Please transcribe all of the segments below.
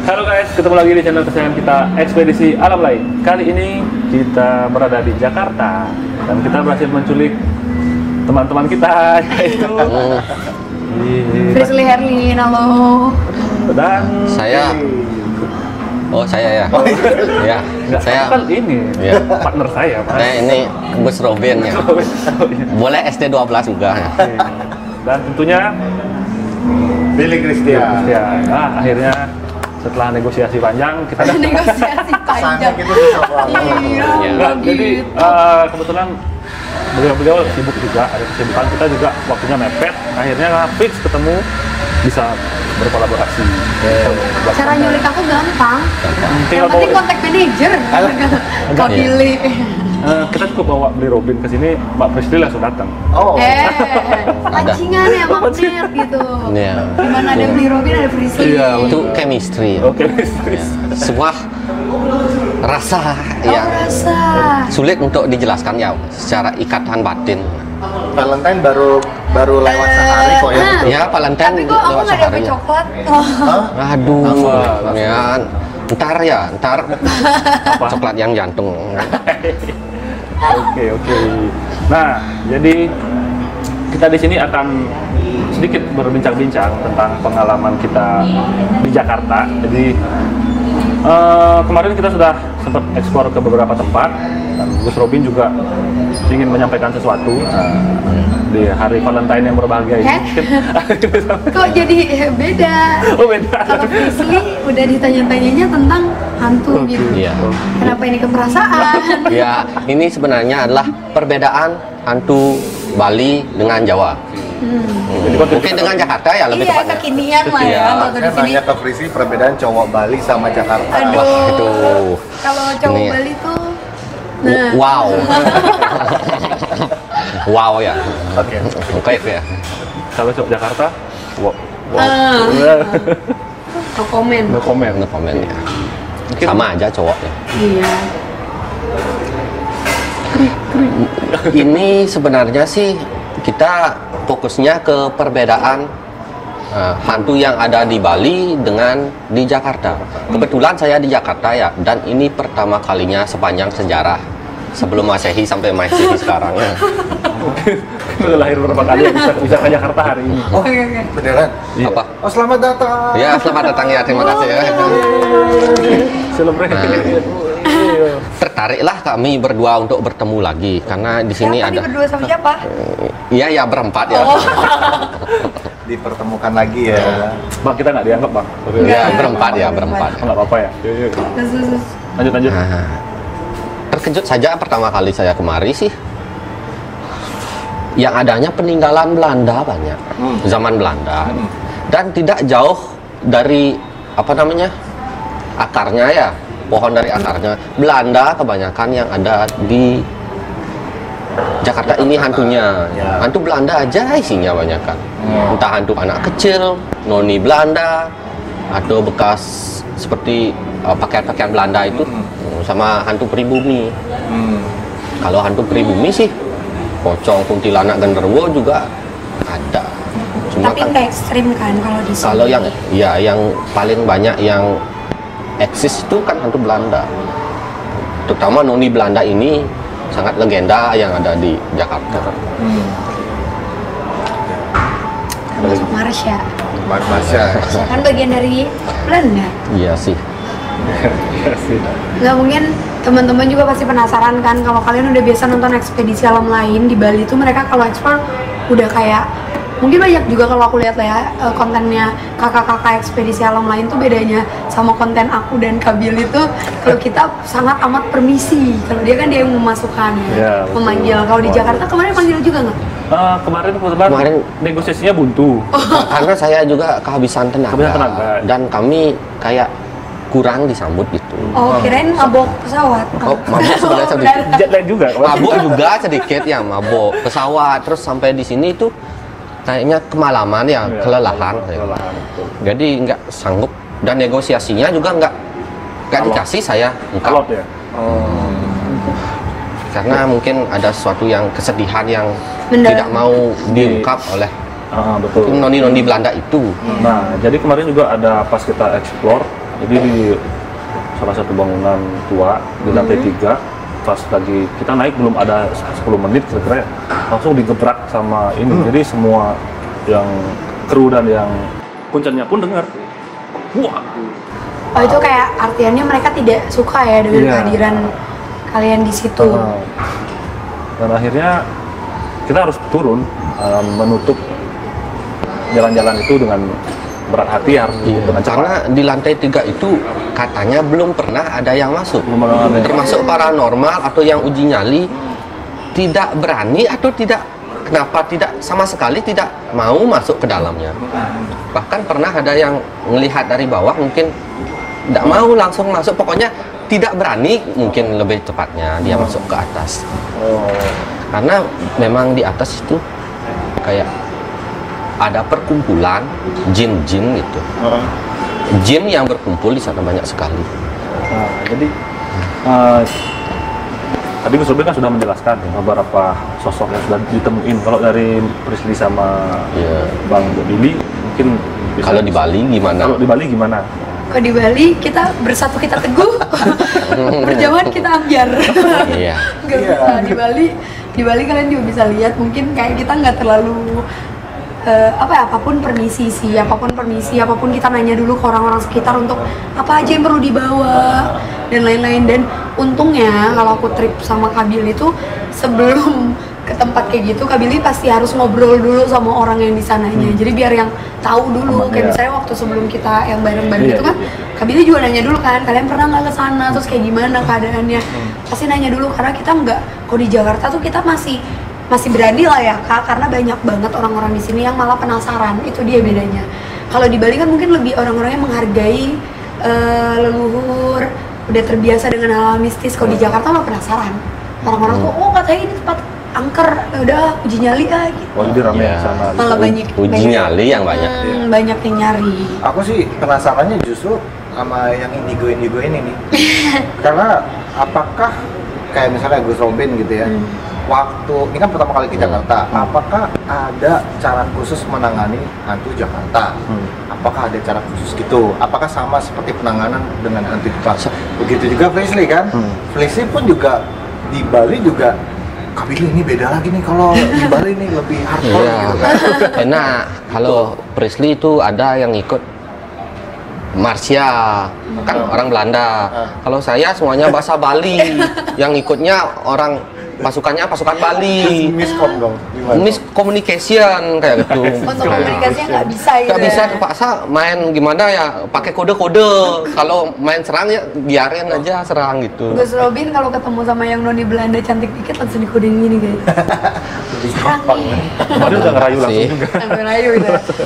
Halo guys, ketemu lagi di channel kesayangan kita, Ekspedisi Alam Lain. Kali ini kita berada di Jakarta dan kita berhasil menculik teman-teman kita, yaitu Frisley Herlin, halo. Dan Saya. Oh, saya ya. Oh, Ya, nggak, saya. kan ini Ya. partner saya, Mas. Saya ini Gus Robin ya. Boleh SD 12 juga. Ya. Dan tentunya Billy Christian. ya, nah, akhirnya setelah negosiasi panjang kita dapat. Negosiasi Kesannya panjang. gitu susah banget. Iya, Ya. Enggak, jadi gitu. kebetulan beliau sibuk juga, ada kesibukan, kita juga waktunya mepet, akhirnya fix ketemu bisa berkolaborasi. Cara nyulik aku gampang. Tinggal Yang penting bawa- kontak manajer. Kau Iya. pilih. kita cukup bawa beli Robin ke sini, Mbak Frisley langsung datang. Oh, Pancingan ya magnet gitu. Iya. Dimana ada beli Robin ada Frisley. Iya, Itu chemistry. Oke, Sebuah rasa Oh, yang rasa. sulit untuk dijelaskan ya secara ikatan batin. Valentine baru lewat sehari kok ya. Nah. Ya, Valentine Tapi kok aku lewat nggak dapet sehari. coklat? Hah? Aduh, Apa? ya. Ntar coklat yang jantung. Oke. Nah, jadi kita di sini akan sedikit berbincang-bincang tentang pengalaman kita di Jakarta. Jadi kemarin kita sudah sempat eksplor ke beberapa tempat dan Gus Robin juga ingin menyampaikan sesuatu di hari Valentine yang berbahagia ini. Kok jadi beda? Oh, beda. Kalau Frisley udah ditanya-tanyanya tentang hantu gitu. Iya. Kenapa ini keperasaan? Ya, ini sebenarnya adalah perbedaan hantu Bali dengan Jawa. Jadi waktu Mungkin dengan Jakarta ya lebih Iya, tepatnya. kekinian lah ya. Iya. Kalau di Saya sini, nanya ke Frisi perbedaan cowok Bali sama Jakarta. aduh. Wah, itu. Kalau cowok Ini ya. Bali tuh, nah, Wow. Wow ya. Oke. Oke ya. kalau cowok Jakarta, wow. no komen. No comment. No comment ya. Mungkin- Sama aja cowoknya. Iya. Ini sebenarnya sih kita fokusnya ke perbedaan hantu yang ada di Bali dengan di Jakarta. Kebetulan saya di Jakarta ya, dan ini pertama kalinya sepanjang sejarah sebelum Masehi sampai Masehi sekarang. Ya. Udah lahir berapa kali ya bisa ke Jakarta hari ini. Oh, Oke. beneran? Iya. Apa? Oh, selamat datang. Ya, selamat datang ya. Terima kasih ya. Celebrate. Iya. Tertariklah kami berdua untuk bertemu lagi karena di sini Siapa nih ada. berdua sama siapa? Iya ya, berempat ya. Oh. Dipertemukan lagi ya. Bang, kita nggak dianggap, Bang. Ya, Nggak, berempat ya, berempat. berempat. Nggak apa-apa ya. Yuk. Terus. Lanjut. Nah, terkejut saja pertama kali saya kemari sih. Yang adanya peninggalan Belanda banyak, zaman Belanda, dan tidak jauh dari apa namanya akarnya ya, pohon dari akarnya. Belanda kebanyakan yang ada di Jakarta ini hantunya, Ya. hantu Belanda aja isinya banyak kan. Entah hantu anak kecil, noni Belanda, atau bekas seperti pakaian-pakaian Belanda itu, sama hantu pribumi. Kalau hantu pribumi sih, pocong, kuntilanak, genderuwo juga ada. Cuma Tapi kan nggak ekstrim kan kalau di sini. kalau yang ya yang paling banyak yang eksis itu kan hantu Belanda. Terutama noni Belanda ini sangat legenda yang ada di Jakarta. Masuk Marsha. Masya. Kan bagian dari Belanda. Iya sih. Nggak mungkin teman-teman juga pasti penasaran kan kalau kalian udah biasa nonton ekspedisi alam lain di Bali itu mereka kalau ekspor udah kayak mungkin banyak juga kalau aku lihat lah ya kontennya kakak-kakak ekspedisi alam lain tuh bedanya sama konten aku dan Kabil itu kalau kita sangat amat permisi kalau dia kan dia yang memasukkan Ya, betul. memanggil. Kalau di Jakarta kemarin panggil juga nggak? Kemarin kebetulan Kemarin negosiasinya buntu. karena saya juga kehabisan tenaga, Kehabisan tenaga. dan kami kayak kurang disambut gitu. Oh, kirain mabok pesawat. Oh, mabuk sebenarnya sedikit. Udah. Jet lag juga. kemarin. Mabuk juga sedikit ya, mabuk pesawat terus sampai di sini tuh kayaknya kemalaman ya, Iya, kelelahan. Kelelahan. betul. Jadi nggak sanggup, dan negosiasinya juga nggak Alot. dikasih saya Alot ungkap ya. karena mungkin ada sesuatu yang kesedihan yang Mendalam. tidak mau diungkap oleh Betul. noni-noni Belanda itu. Nah, jadi kemarin juga ada pas kita explore Jadi di salah satu bangunan tua di lantai 3, pas lagi kita naik belum ada 10 menit kira-kira, langsung digebrak sama ini. Jadi semua yang kru dan yang puncennya pun dengar. Wah. Oh itu kayak artiannya mereka tidak suka ya dengan kehadiran kalian di situ. Dan akhirnya kita harus turun menutup jalan-jalan itu dengan berat hati, harus dengan cepat. Karena di lantai 3 itu katanya belum pernah ada yang masuk. Termasuk paranormal atau yang uji nyali tidak berani atau tidak, kenapa tidak sama sekali tidak mau masuk ke dalamnya. Bahkan pernah ada yang melihat dari bawah, mungkin tidak mau langsung masuk, pokoknya tidak berani, mungkin lebih tepatnya dia masuk ke atas. Karena memang di atas itu kayak ada perkumpulan jin-jin gitu. Jin yang berkumpul di sana banyak sekali. Jadi tadi Gus Robin kan sudah menjelaskan beberapa sosok yang sudah ditemuin. Kalau dari Prisly sama Bang Billy mungkin bisa. Kalau di Bali gimana? Kalau di Bali gimana? Kalau di Bali kita bersatu kita teguh, berjauhan kita ambiar. Iya. Nggak bisa di Bali kalian juga bisa lihat, mungkin kayak kita nggak terlalu apapun permisi, apapun kita nanya dulu ke orang-orang sekitar untuk apa aja yang perlu dibawa dan lain-lain. Dan untungnya kalau aku trip sama Kabil itu sebelum ke tempat kayak gitu, Kabili pasti harus ngobrol dulu sama orang yang di sananya. Jadi biar yang tahu dulu, kayak misalnya waktu sebelum kita yang bareng-bareng itu kan, Kabili juga nanya dulu kan, kalian pernah nggak ke sana, terus kayak gimana keadaannya. Pasti nanya dulu, karena kita nggak, kalau di Jakarta tuh kita masih berani lah ya Kak, karena banyak banget orang-orang di sini yang malah penasaran. Itu dia bedanya. Kalau di Bali kan mungkin lebih orang-orang yang menghargai leluhur, udah terbiasa dengan hal mistis. Kalau di Jakarta mah penasaran. Orang-orang tuh, oh katanya ini tempat angker, udah uji nyali gitu. Oh jadi ramai sana. Malah banyak uji nyali yang banyak. Banyak yang nyari. Aku sih penasarannya justru sama yang indigo ini nih. Karena apakah kayak misalnya Gus Robin gitu ya, waktu ini kan pertama kali ke Jakarta, apakah ada cara khusus menangani hantu Jakarta? Apakah ada cara khusus gitu? Apakah sama seperti penanganan dengan hantu Jepang? Begitu juga Prisly kan? Prisly pun juga di Bali juga, Kabili ini beda lagi nih, kalau di Bali ini lebih hardcore gitu kan? Enak, kalau Prisly itu ada yang ikut Marsya, kan orang Belanda. Kalau saya semuanya bahasa Bali, yang ikutnya orang pasukannya pasukan Bali. Miskom dong. Miscommunication kayak gitu. Untuk komunikasinya nggak bisa gitu. Nggak bisa terpaksa main gimana ya, pakai kode-kode. Kalau main serang ya biarin aja serang gitu. Gus Robin kalau ketemu sama yang noni Belanda cantik dikit langsung dikodein gini guys. Serang nih. Kemarin udah ngerayu langsung juga. Ngerayu gitu.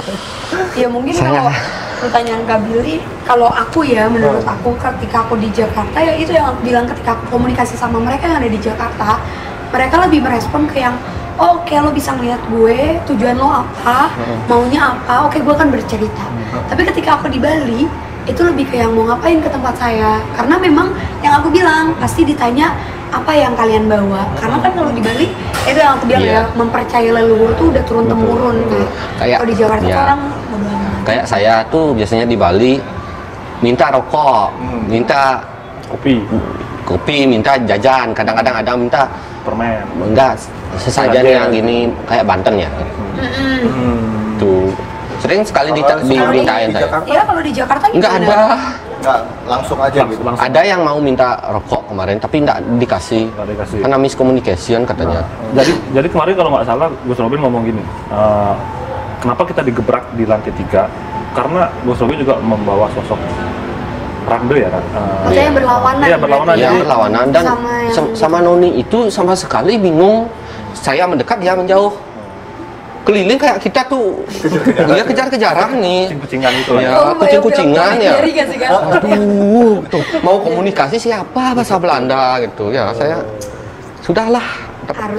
Ya mungkin kalau pertanyaan Kak Billy, kalau aku ya menurut aku ketika aku di Jakarta ya itu yang aku bilang, ketika aku komunikasi sama mereka yang ada di Jakarta, mereka lebih merespon ke yang oh, oke, lo bisa ngeliat gue, tujuan lo apa, maunya apa, oke gue akan bercerita. Tapi ketika aku di Bali itu lebih ke yang mau ngapain ke tempat saya, karena memang yang aku bilang pasti ditanya apa yang kalian bawa, karena kan kalau di Bali itu yang aku bilang ya, mempercayai leluhur tuh udah turun temurun. Kayak kalau di Jakarta tuh orang bodo amat. Kayak saya tuh biasanya di Bali minta rokok, minta kopi, minta jajan, kadang-kadang ada minta permen. Enggak, sesajen yang gini kayak Banten ya. Tuh sering sekali dimintain saya. Iya, kalau di Jakarta enggak ada. Enggak, langsung aja gitu. Ada yang mau minta rokok kemarin tapi enggak dikasih. Karena miscommunication katanya. Jadi kemarin kalau nggak salah Gus Robin ngomong gini, kenapa kita digebrak di lantai 3? Karena Gus Robin juga membawa sosok Rangde ya kan? Maksudnya yang berlawanan. Iya, berlawanan. Yang berlawanan dan sama Noni itu sama sekali bingung. Saya mendekat, dia menjauh. Keliling kayak kita tuh, dia kejar-kejaran nih. Kucing-kucingan itu ya, kucing-kucingan ya. Aduh, Tuh, mau komunikasi siapa bahasa Belanda gitu ya. Saya sudahlah.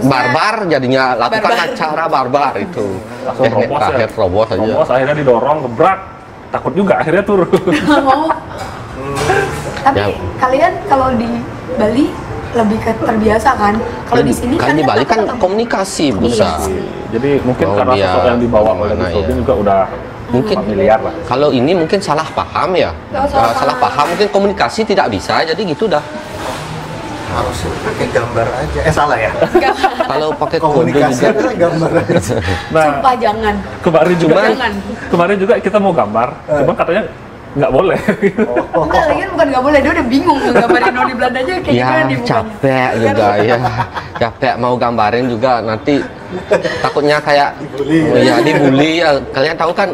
Barbar jadinya, lakukan acara barbar itu. Langsung robos aja. Robos akhirnya didorong, gebrak. Takut juga akhirnya turun. Tapi kalian kalau di Bali lebih terbiasa kan? Kalau di sini kan di Bali kan komunikasi besar. Jadi mungkin karena sosok yang dibawa oleh Gus Robin juga udah Mungkin familiar lah. kalau ini mungkin salah paham ya. Oh, salah Salah paham. paham mungkin komunikasi tidak bisa, jadi gitu dah. Harus pakai gambar aja. Salah ya. Kalau pakai kode Komunikasi juga. adalah gambar aja. Nah, Sumpah jangan. Cuman- kemarin juga kita mau gambar, cuma katanya nggak boleh. Enggak, lagi bukan nggak boleh, dia udah bingung mau gambarin Noni Belandanya kayak Ya gimana di mukanya. capek juga ya. Capek mau gambarin juga nanti takutnya kayak Dibully. ya dibully ya. Kalian tahu kan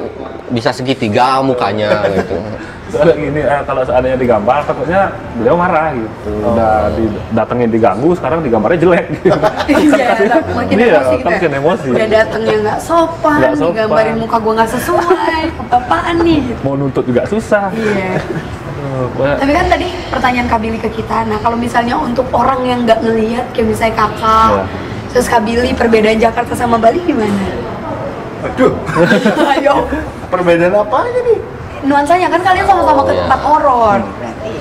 bisa segitiga mukanya gitu. Soalnya gini, kalau seandainya digambar, takutnya beliau marah gitu. Udah didatengin diganggu, sekarang digambarnya jelek. Gitu. Iya, makin Iya, emosi gitu kan ya. makin emosi. Udah datengnya nggak sopan, Nggak sopan. digambarin muka gua nggak sesuai, apa-apaan nih gitu. Mau nuntut juga susah. Iya. Pokoknya Tapi kan tadi pertanyaan Kak Billy ke kita, nah kalau misalnya untuk orang yang nggak ngelihat, kayak misalnya kakak, Iya. terus Kak Billy, perbedaan Jakarta sama Bali gimana? Aduh, Ayo, perbedaan apa aja nih? nuansanya kan kalian sama-sama ke iya. tempat horor, berarti.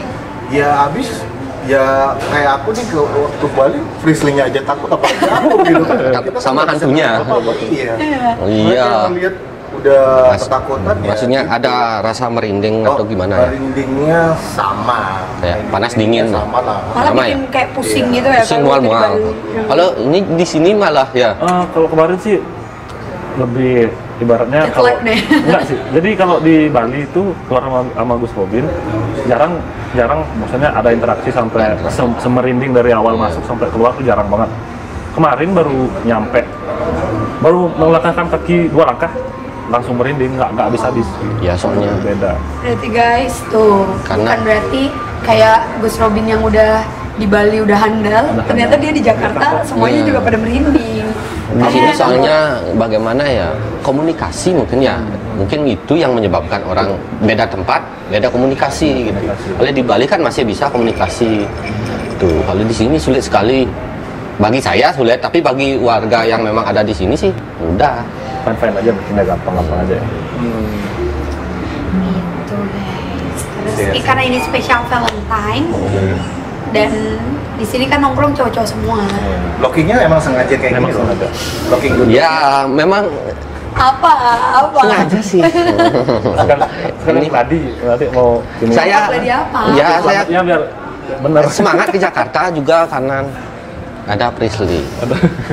Ya abis ya kayak aku nih ke waktu Bali Frislingnya aja takut apalagi aku gitu kan. Kita kan Sama nggak bisa hantunya. apa-apa. Iya. Oh, iya. Mereka lihat udah Mas- ketakutan ya. Maksudnya ada rasa merinding atau gimana ya? Merindingnya sama. Kayak panas dingin. Sama lah. Malah Sama bikin ya? kayak pusing Iya. gitu ya. Pusing kalau di mual-mual. Bali. Kalau ini di sini malah ya. kalau kemarin sih lebih ibaratnya Jet kalau lag deh. enggak sih. Jadi kalau di Bali itu keluar sama Gus Robin jarang maksudnya ada interaksi sampai semerinding dari awal masuk sampai keluar tuh jarang banget. Kemarin baru nyampe, baru melangkahkan kaki 2 langkah langsung merinding, nggak habis-habis. Ya soalnya Beda. Berarti guys tuh, Karena- bukan berarti kayak Gus Robin yang udah di Bali udah handal, ternyata dia di Jakarta semuanya Iya. juga pada merinding. di sini Makanya- soalnya bagaimana ya, komunikasi mungkin ya, mungkin itu yang menyebabkan orang beda tempat beda komunikasi gitu. Kalau di Bali kan masih bisa komunikasi tuh, kalau di sini sulit sekali. Bagi saya sulit, tapi bagi warga yang memang ada di sini sih udah. Fine-fine aja, bikinnya gampang-gampang aja ya. Gitu guys. Terus Yes. karena ini spesial Valentine dan di sini kan nongkrong cowok-cowok semua. Blockingnya emang sengaja kayak Memang gini loh. sengaja. Blocking dulu. Ya memang Apa? sengaja sih. Sekarang Ini- tadi nanti mau ini. Saya Jadi apa? ya saya Selamatnya biar benar. semangat ke Jakarta juga karena ada Prisley.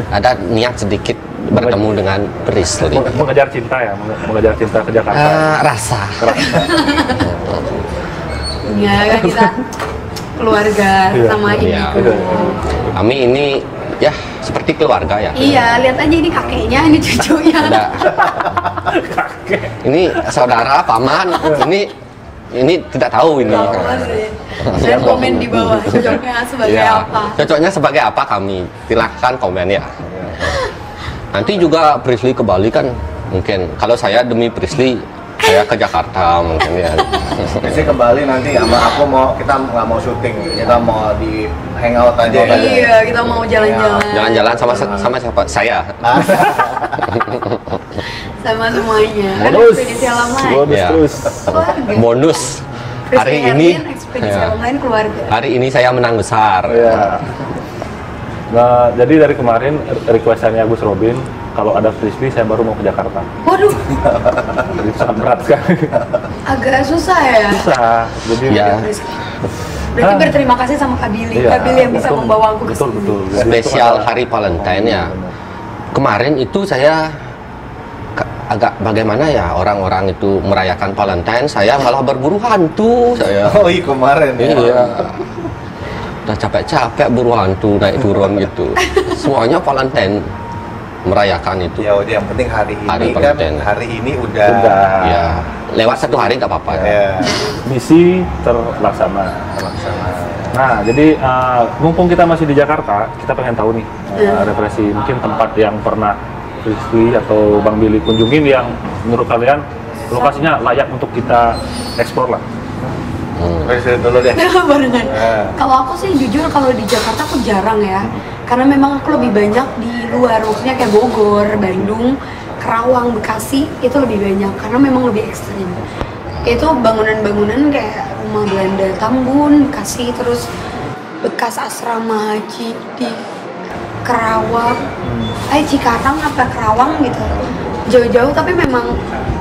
Ada niat sedikit bertemu dengan Prisley. Mengejar cinta ya, mengejar cinta ke Jakarta. Rasa. Ya kan kita keluarga Iya. sama ini. Iya. Iya. Kami ini ya seperti keluarga ya. Iya, lihat aja ini kakeknya, ini cucunya. Ada ini saudara, paman, ini tidak tahu ini. Dan komen di bawah cocoknya sebagai Ya, apa. cocoknya sebagai apa kami? Silahkan komen ya. Nanti juga Prisley ke Bali kan mungkin. Kalau saya demi Prisley, saya ke Jakarta mungkin ya. Biasanya ke Bali nanti sama aku kita nggak mau syuting, kita mau di hangout aja. Iya, kita mau jalan-jalan. Jalan-jalan sama siapa? Saya. Sama semuanya. Kan Bonus. ekspedisi alam lain. Bonus Ya. terus. Keluarga. Bonus. Hari Prisley ini Herlin, ekspedisi ya, alam lain keluarga. hari ini saya menang besar. Ya. Nah, jadi dari kemarin requestannya Gus Robin, kalau ada Frisbee saya baru mau ke Jakarta. Waduh, Jadi sangat berat sekali. agak susah ya. Susah. Jadi Ya. Berarti berterima kasih sama Kak Billy. Iya, Kak Billy yang bisa betul, membawa aku ke betul, sini. betul. Spesial hari Valentine ya. Kemarin itu saya agak bagaimana ya, orang-orang itu merayakan Valentine, saya malah berburu hantu saya. Oh iya kemarin. ya. Iya. Udah capek-capek buru hantu naik turun gitu. Semuanya Valentine merayakan itu. Ya udah yang penting hari ini Hari kan Valentine. hari ini udah. Udah. Ya, lewat 1 hari nggak apa-apa. Ya. Misi terlaksana. Nah, jadi mumpung kita masih di Jakarta, kita pengen tahu nih referensi mungkin tempat yang pernah Frisbee atau Bang Billy kunjungin yang menurut kalian lokasinya layak untuk kita eksplor lah. Presiden dulu deh. Barengan. Nah. Kalau aku sih jujur kalau di Jakarta aku jarang ya, karena memang aku lebih banyak di luar, maksudnya kayak Bogor, Bandung, Kerawang, Bekasi itu lebih banyak karena memang lebih ekstrim. Itu bangunan-bangunan kayak rumah Belanda Tambun, Bekasi, terus bekas asrama haji di Kerawang, Cikarang apa Kerawang gitu. Jauh-jauh tapi memang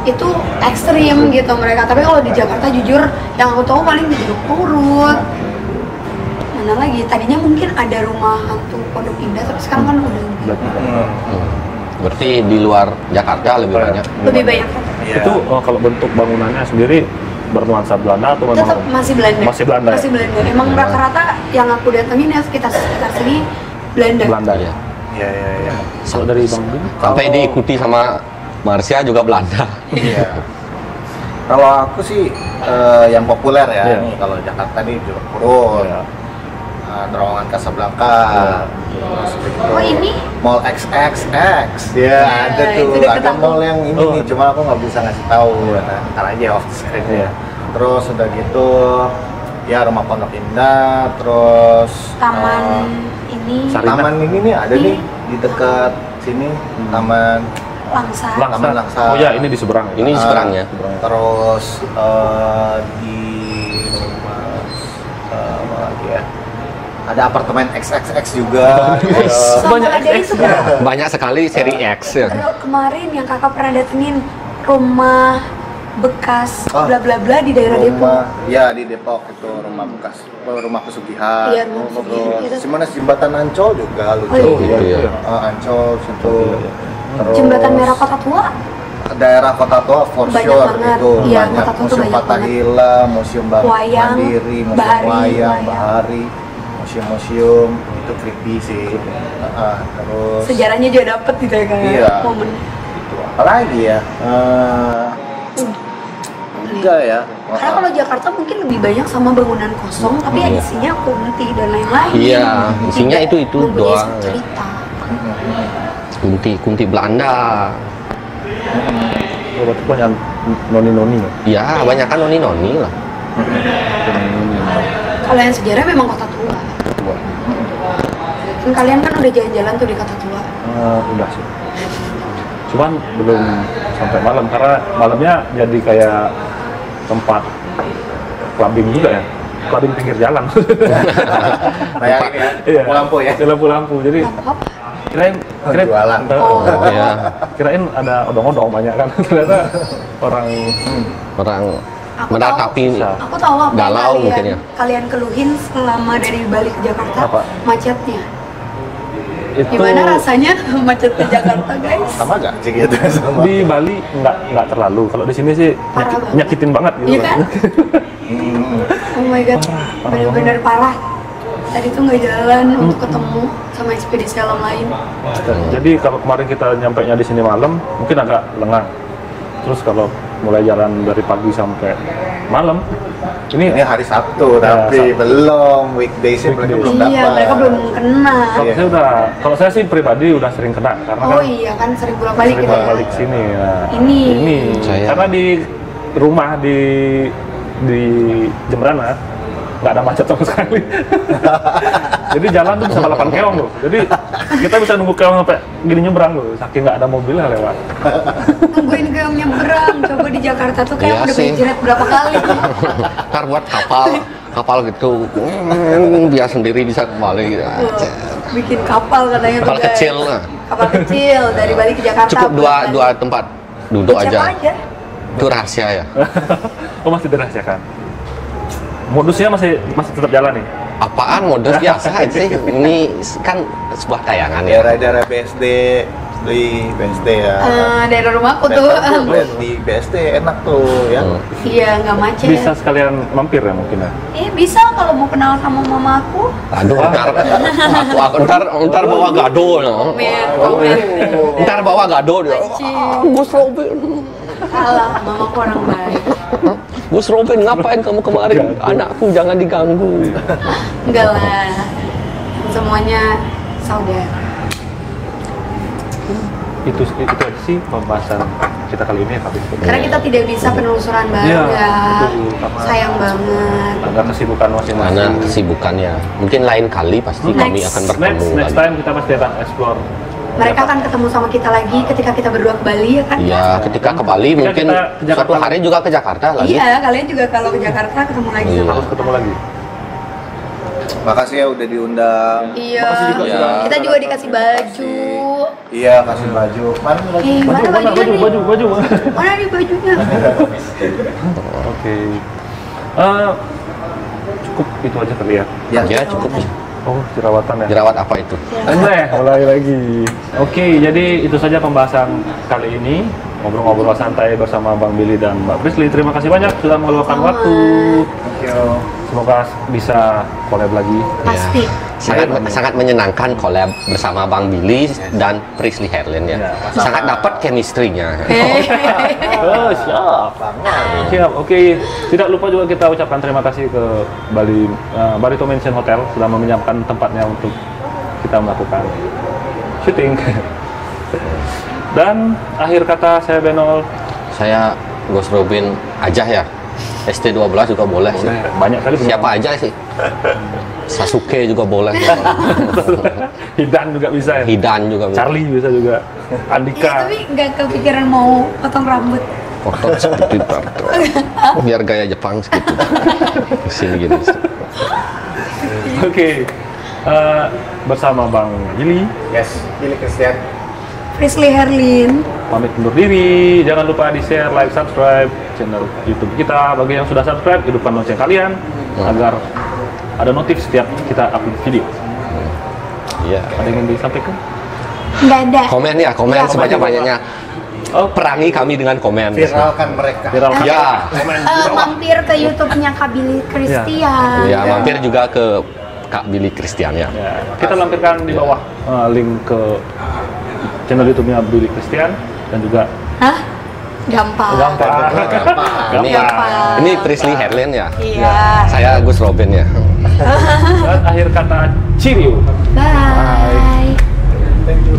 itu ekstrim gitu mereka. Tapi kalau di Jakarta jujur yang aku tahu paling di Jeruk Purut. Mana lagi? Tadinya mungkin ada rumah hantu Pondok Indah, tapi sekarang kan udah Berarti di luar Jakarta lebih banyak. lebih banyak. Iya. Itu kalau bentuk bangunannya sendiri bernuansa Belanda atau memang Tetap masih Belanda. Masih Belanda. Masih Belanda. Emang rata-rata yang aku datengin ya sekitar sini Belanda. Belanda ya. Iya, iya, iya. Kalau dari Bang Bin? Sampai diikuti sama Marsha juga Belanda. Iya. Kalau aku sih yang populer ya, Iya. nih kalau Jakarta nih Jeruk Purut, Iya. Terowongan Casablanca, terus begitu. Oh, ini? Mall XXX, ya ada itu tuh, deket ada aku. mall yang ini Oh. nih, cuma aku nggak bisa ngasih tahu, nah, ntar aja off the screen Iya. ya. Terus udah gitu, ya rumah Pondok Indah, terus Taman ini Sarina. taman ini nih ada nih di dekat sini, taman Langsa. Taman Langsa. Oh ya, ini di seberang. Ya? Ini di seberangnya. Terus di rumah apa lagi ya? Ada apartemen XXX juga. Sama Banyak ada itu kan? Banyak sekali seri X ya. Kemarin yang kakak pernah datengin rumah bekas Ah, bla bla bla di daerah Depok. Rumah, ya di Depok itu rumah bekas, rumah pesugihan. Iya, rumah pesugihan. Terus di mana jembatan Ancol juga lucu. Oh, iya, iya. Ancol situ. Terus Jembatan Merah Kota Tua. daerah Kota Tua for Banyak sure banget. itu Iya, banyak. Kota Tua tuh Museum banyak Fathahila, Museum Bank Wayang, Mandiri, Museum Bahari, Wayang, Wayang. Bahari, museum-museum itu creepy sih. Terus Sejarahnya juga dapet gitu ya kayak Iya. momen. itu apalagi ya? Enggak ya. Karena kalau Jakarta mungkin lebih banyak sama bangunan kosong, tapi ya isinya kunti dan lain-lain. Iya, isinya Tidak itu mempunyai doang. cerita. Kunti Belanda. Oh, berarti banyak noni-noni ya? Ya, banyak kan noni-noni lah. Kalau yang sejarah memang Kota Tua. Kan kalian kan udah jalan-jalan tuh di Kota Tua. Udah sih. Cuman belum sampai malam karena malamnya jadi kayak tempat clubbing juga ya. Clubbing pinggir jalan. Kayak ini ya, Iya. lampu ya. Lampu-lampu. Jadi Apa? kirain Jualan. Oh. Ya, kirain ada odong-odong banyak kan. Ternyata orang orang Aku menatapi tahu. Aku tahu apa yang galau kalian, mungkin ya. kalian keluhin selama dari Bali ke Jakarta, Apa? macetnya. itu Gimana rasanya macet ke Jakarta, guys? Sama gak sih gitu sama? di Bali nggak terlalu. Kalau di sini sih Parah banget. nyakitin banget gitu. Iya kan? Oh my god, parah bener-bener parah. Tadi tuh nggak jalan untuk ketemu sama ekspedisi alam lain. Jadi kalau kemarin kita nyampainya di sini malam, mungkin agak lengang. Terus kalau mulai jalan dari pagi sampai malam, Ini ini hari Sabtu, Ya, tapi Sabtu. belum weekdays-nya mereka Weekdays. belum Iya, dapat. mereka belum kena. kalau Iya. saya kalau saya sih pribadi udah sering kena karena Oh kan iya kan sering bolak-balik sering gitu ya. balik sini. Nah, Ini. Saya- karena di rumah di Jembrana nggak ada macet sama sekali. Jadi jalan tuh bisa balapan keong loh. Jadi kita bisa nunggu keong sampai gini nyebrang loh, saking nggak ada mobil yang lewat. Nungguin keong nyebrang. Coba di Jakarta tuh kayak Iya udah sih. berjerat berapa kali. ntar buat kapal gitu, biar sendiri bisa kembali gitu. Tuh, bikin kapal katanya tuh Kapal guys. kecil lah. Kapal kecil dari Bali ke Jakarta. Cukup bolak-balik. dua tempat duduk Siapa aja. Itu rahasia ya. Oh masih dirahasiakan. Modusnya masih tetap jalan nih. Apaan modus biasa aja sih. Ini kan sebuah tayangan ya. Daerah-daerah BSD, beli BSD ya. Daerah rumahku tuh. Daerah tuh, di BSD enak tuh ya. Iya, nggak macet. Bisa sekalian mampir ya mungkin ya. Bisa kalau mau kenal sama mama aku. Aduh, ntar bawa gado no. Komen. Ntar bawa gado dia. Anjing. Gus Robin. Salah, mamaku orang baik. Gus Robin ngapain kamu kemarin? Anakku jangan diganggu. Enggak lah. Semuanya saudara. Itu aja sih pembahasan kita kali ini ya Kak Bispo. Karena kita tidak bisa penelusuran baru Iya, ya. betul. Karena- Sayang banget. Ada kesibukan Mana masing-masing. kesibukannya? Mungkin lain kali pasti kami Next. akan bertemu Next lagi. time kita pasti akan explore. Mereka akan ketemu sama kita lagi ketika kita berdua ke Bali ya kan? Iya, ketika ke Bali Ketika mungkin kita ke Jakarta suatu hari juga ke Jakarta lagi. Iya, kalian juga kalau ke Jakarta ketemu lagi Iya. sama Harus ketemu lagi. Makasih ya udah diundang. Iya. Makasih juga Ya. sudah- Kita juga dikasih baju. Iya, kasih baju. Mana baju? Mana bajunya nih? baju. Mana nih bajunya? Oke. Cukup itu aja kali ya. Ya cukup. Oh, jerawatan ya. Jerawat apa itu? Mulai lagi. Oke, jadi itu saja pembahasan kali ini. Ngobrol-ngobrol santai bersama Bang Billy dan Mbak Prisly. Terima kasih banyak sudah meluangkan Sama. waktu. Thank you. Semoga bisa collab lagi. Pasti. Sangat menyenangkan collab bersama Bang Billy dan Prisly Herlin ya. Ya. Sangat dapat chemistry-nya. Oh, siap. Siap. Oke. Tidak lupa juga kita ucapkan terima kasih ke Barito Mansion Hotel sudah meminjamkan tempatnya untuk kita melakukan syuting. Dan akhir kata saya Benol. Saya Ghost Robin aja ya. ST12 juga boleh sih. Banyak kali Siapa aja sih? Sasuke juga boleh. Hidan juga bisa ya. Hidan juga bisa. Charlie bisa juga. Iya, Andika. tapi nggak kepikiran mau potong rambut. Foto seperti itu. Biar gaya Jepang segitu. Sini gini. Oke. Bersama Bang Billy. Yes, Billy Christian. Prisly Herlin. Pamit undur diri. Jangan lupa di share, like, subscribe channel YouTube kita. Bagi yang sudah subscribe, hidupkan lonceng kalian agar ada notif setiap kita upload video. Iya. Ada yang ingin disampaikan? Nggak ada. Komen ya, komen Ya, sebanyak-banyaknya. Oh, Perangi kami dengan komen. Viralkan mereka. viral. Ya. Komen di bawah. Mampir ke YouTube-nya Kak Billy Christian. Ya, mampir juga ke Kak Billy Christian ya. Ya, kita lampirkan di bawah link ke channel YouTube-nya Billy Christian dan juga Hah? Gampang. gampang. Ini, Gampang. ini Prisly Herlin ya. Iya. Saya Gus Robin ya. Dan akhir kata, cheerio. Bye. Thank you.